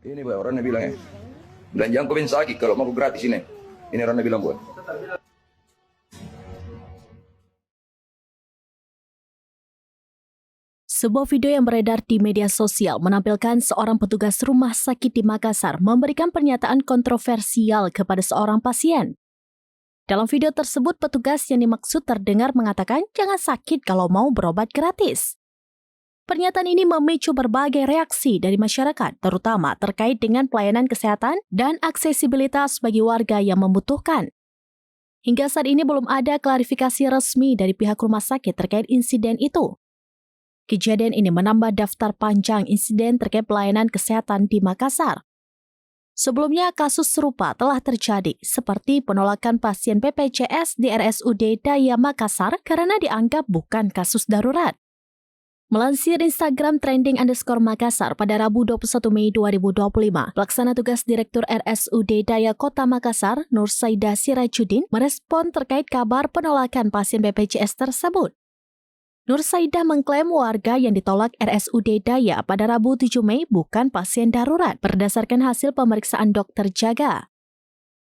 Ini buat orangnya bilang ya. Belanjaan kau sakit kalau mau gratis ini. Ini orangnya bilang buat. Sebuah video yang beredar di media sosial menampilkan seorang petugas rumah sakit di Makassar memberikan pernyataan kontroversial kepada seorang pasien. Dalam video tersebut, petugas yang dimaksud terdengar mengatakan jangan sakit kalau mau berobat gratis. Pernyataan ini memicu berbagai reaksi dari masyarakat, terutama terkait dengan pelayanan kesehatan dan aksesibilitas bagi warga yang membutuhkan. Hingga saat ini belum ada klarifikasi resmi dari pihak rumah sakit terkait insiden itu. Kejadian ini menambah daftar panjang insiden terkait pelayanan kesehatan di Makassar. Sebelumnya, kasus serupa telah terjadi, seperti penolakan pasien BPJS di RSUD Daya Makassar karena dianggap bukan kasus darurat. Melansir Instagram trending_Makassar pada Rabu 21 Mei 2025, pelaksana tugas Direktur RSUD Daya Kota Makassar, Nur Saida Sirajuddin, merespon terkait kabar penolakan pasien BPJS tersebut. Nur Saida mengklaim warga yang ditolak RSUD Daya pada Rabu 7 Mei bukan pasien darurat berdasarkan hasil pemeriksaan dokter jaga.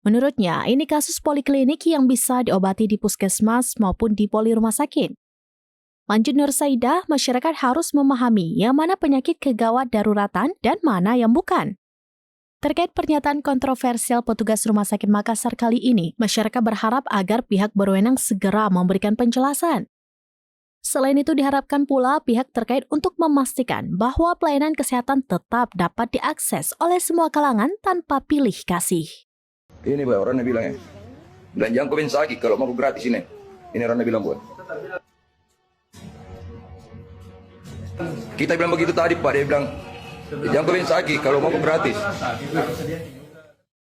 Menurutnya, ini kasus poliklinik yang bisa diobati di puskesmas maupun di poli rumah sakit. Lanjut Nur Saida, masyarakat harus memahami yang mana penyakit kegawat daruratan dan mana yang bukan. Terkait pernyataan kontroversial petugas Rumah Sakit Makassar kali ini, masyarakat berharap agar pihak berwenang segera memberikan penjelasan. Selain itu diharapkan pula pihak terkait untuk memastikan bahwa pelayanan kesehatan tetap dapat diakses oleh semua kalangan tanpa pilih kasih. Ini buat orangnya bilang ya. Belanjaan kau sakit kalau mau gratis ini. Ini orangnya bilang buat. Kita bilang begitu tadi Pak, dia bilang jangan kau sakit kalau mau gratis.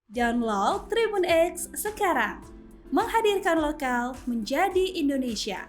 Download Tribun X sekarang, menghadirkan lokal menjadi Indonesia.